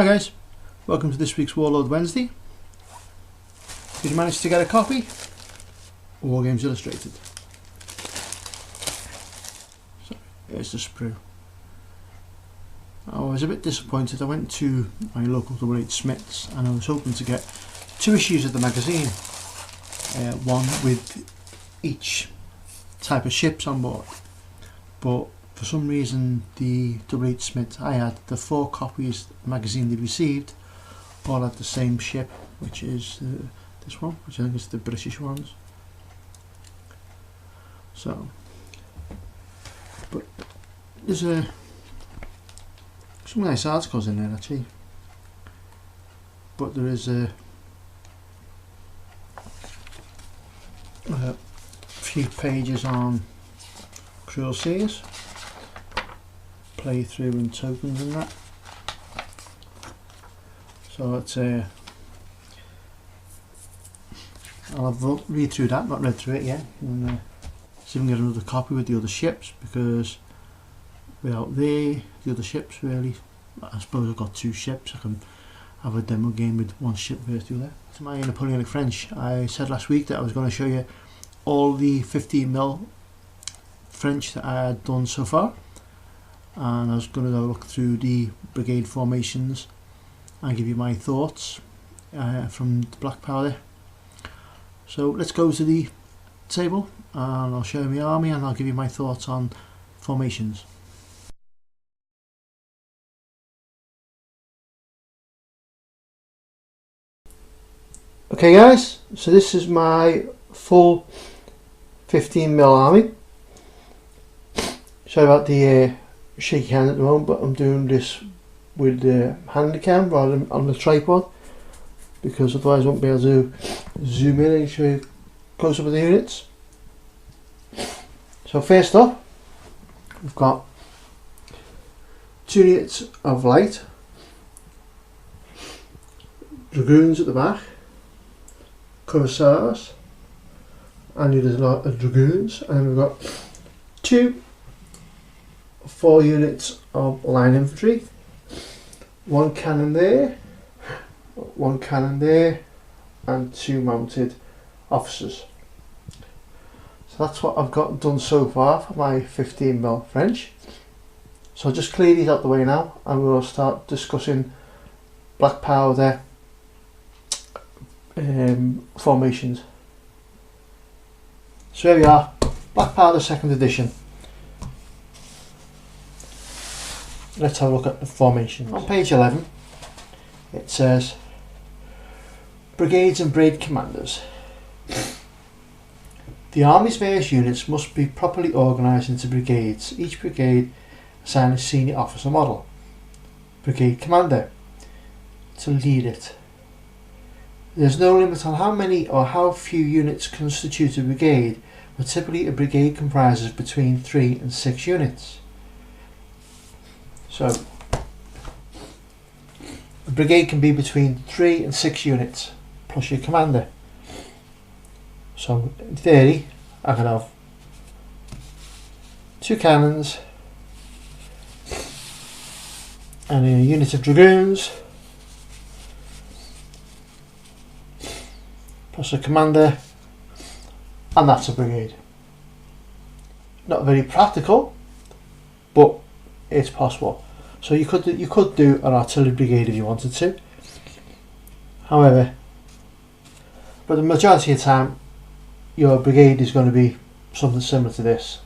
Hi guys, welcome to this week's Warlord Wednesday. Did you manage to get a copy? War Games Illustrated. So here's the sprue. I was a bit disappointed. I went to my local WW53 Smiths and I was hoping to get 2 issues of the magazine, one with each type of ships on board, but for some reason the WW53 Smiths I had, the 4 copies of the magazine they received all had the same ship, which is this one, which I think is the British ones. So, but there's some nice articles in there actually, but there is a few pages on cruel seas, playthrough and tokens and that. So let's I'll have a read through that, not read through it yet, and see if we can get another copy with the other ships, because without the other ships really, I suppose I've got 2 ships, I can have a demo game with 1 ship versus the other. To my Napoleonic French, I said last week that I was going to show you all the 15mm French that I had done so far, and I was going to go look through the brigade formations and give you my thoughts from the black powder. So let's go to the table and I'll show you my army and I'll give you my thoughts on formations. Okay guys, so this is my full 15mm army. Sorry about the shaky hand at the moment, but I'm doing this with the handycam rather than on the tripod, because otherwise I won't be able to zoom in and show you close up of the units. So first up, we've got 2 units of light, dragoons at the back, cuirassiers, and there's a lot of dragoons, and we've got 4 units of line infantry, 1 cannon there, 1 cannon there, and 2 mounted officers. So that's what I've got done so far for my 15mm French. So I'll just clear these out the way now and we'll start discussing black powder formations. So here we are, black powder 2nd edition. Let's have a look at the formations. On page 11 it says brigades and brigade commanders. The Army's various units must be properly organised into brigades, each brigade assigned a senior officer model. Brigade commander to lead it. There is no limit on how many or how few units constitute a brigade, but typically a brigade comprises between 3 and 6 units. So a brigade can be between 3 and 6 units plus your commander. So in theory I can have 2 cannons and a unit of dragoons plus a commander, and that's a brigade. Not very practical, but it's possible. So you could do an artillery brigade if you wanted to. However, but the majority of the time your brigade is going to be something similar to this: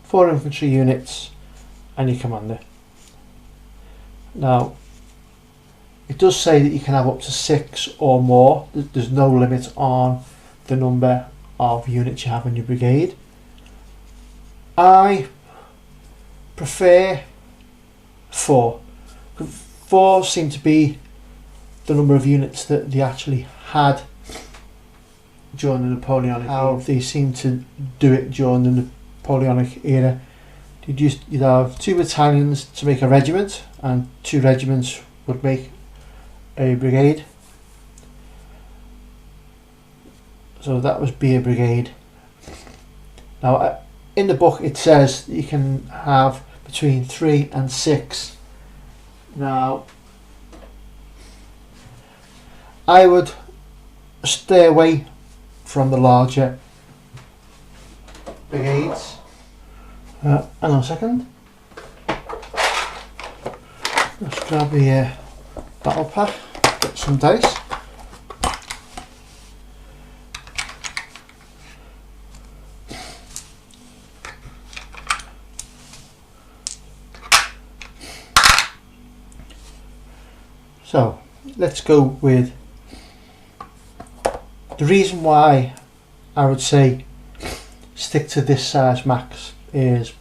4 infantry units and your commander. Now it does say that you can have up to 6 or more. There's no limit on the number of units you have in your brigade. I prefer 4. 4 seem to be the number of units that they actually had during the Napoleonic era. How they seem to do it during the Napoleonic era. You'd have 2 battalions to make a regiment, and 2 regiments would make a brigade. So that would be a brigade. Now in the book it says that you can have between 3 and 6. Now I would stay away from the larger brigades. Hang on a second. Let's grab the battle pack, get some dice. So let's go with the reason why I would say stick to this size max is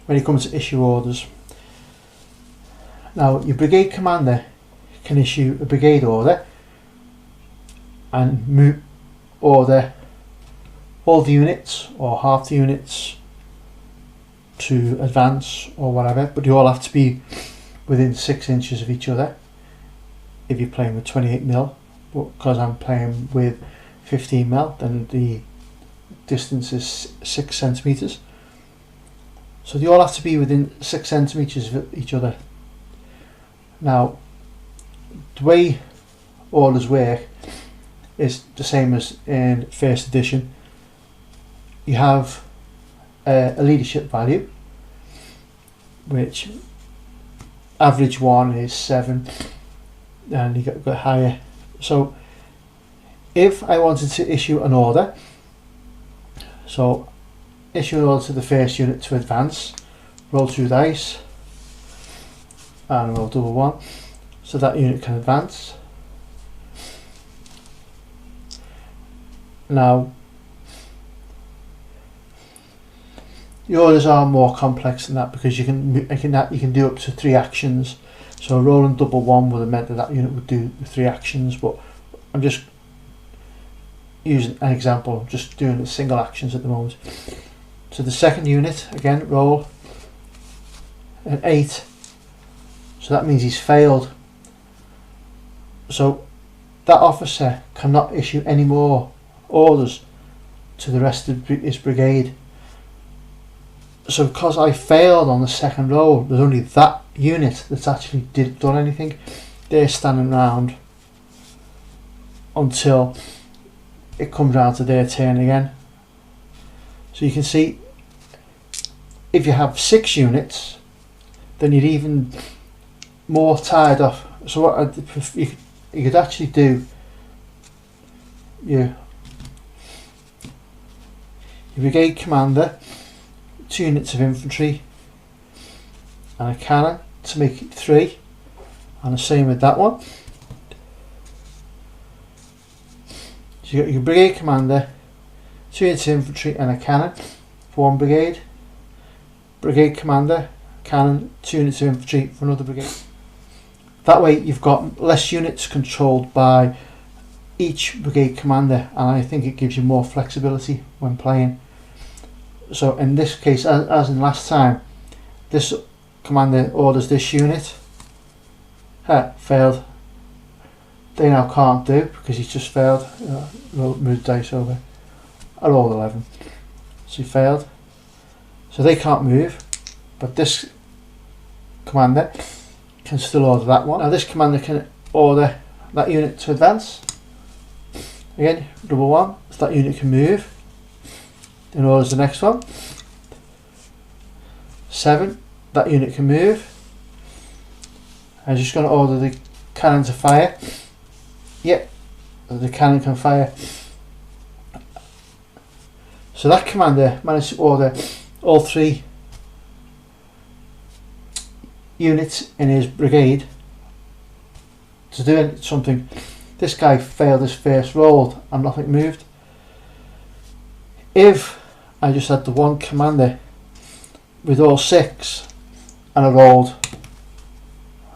when it comes to issue orders. Now your brigade commander can issue a brigade order and order all the units or half the units to advance or whatever, but they all have to be within 6 inches of each other if you're playing with 28mm, but because I'm playing with 15mm then the distance is 6 centimeters. So they all have to be within 6 centimeters of each other. Now, the way orders work is the same as in first edition. You have a leadership value, which average one is 7, and you go higher. So if I wanted to issue an order, so issue an order to the first unit to advance, roll 2 dice and roll double 1, so that unit can advance. Now the orders are more complex than that because you can do up to 3 actions. So rolling double 1 would have meant that that unit would do 3 actions, but I'm just using an example, I'm just doing the single actions at the moment. So the second unit, again, roll an 8, so that means he's failed. So that officer cannot issue any more orders to the rest of his brigade. So because I failed on the second roll, there's only that unit that's actually done anything. They're standing around until it comes around to their turn again. So you can see if you have 6 units, then you're even more tied off. So what you could actually do, your brigade commander, 2 units of infantry and a cannon to make it 3, and the same with that one. So you got your brigade commander, 2 units of infantry and a cannon for one brigade, brigade commander, cannon, 2 units of infantry for another brigade. That way you've got less units controlled by each brigade commander, and I think it gives you more flexibility when playing. So in this case, as in last time, this commander orders this unit, failed. They now can't do because he's just failed. Move the dice over. I rolled 11, so he failed. So they can't move, but this commander can still order that one. Now this commander can order that unit to advance. Again, double 1, so that unit can move. Then orders the next one. 7, that unit can move. I'm just going to order the cannon to fire. Yep, the cannon can fire. So that commander managed to order all 3 units in his brigade to do something. This guy failed his first roll and nothing moved. If I just had the one commander with all 6 and I rolled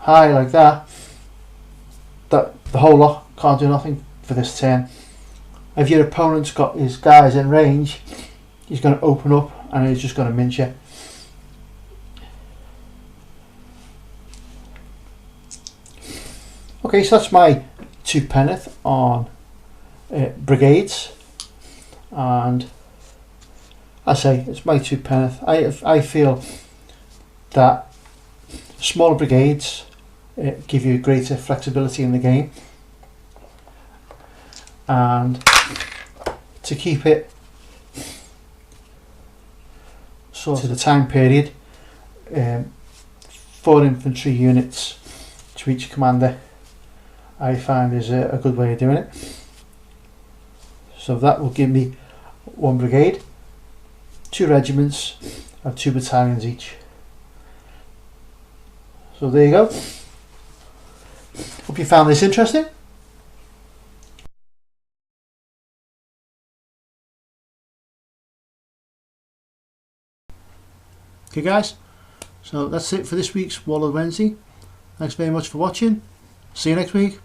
high like that, the whole lot can't do nothing for this turn. If your opponent's got his guys in range, he's going to open up and he's just going to mince you. Okay, so that's my 2 penneth on brigades, and I say it's my 2 penneth. I feel that smaller brigades give you greater flexibility in the game, and to keep it sort of the time period, 4 infantry units to each commander, I find is a good way of doing it. So that will give me 1 brigade, 2 regiments and 2 battalions each. So there you go. Hope you found this interesting. Okay guys, so that's it for this week's Warlord Wednesday. Thanks very much for watching. See you next week.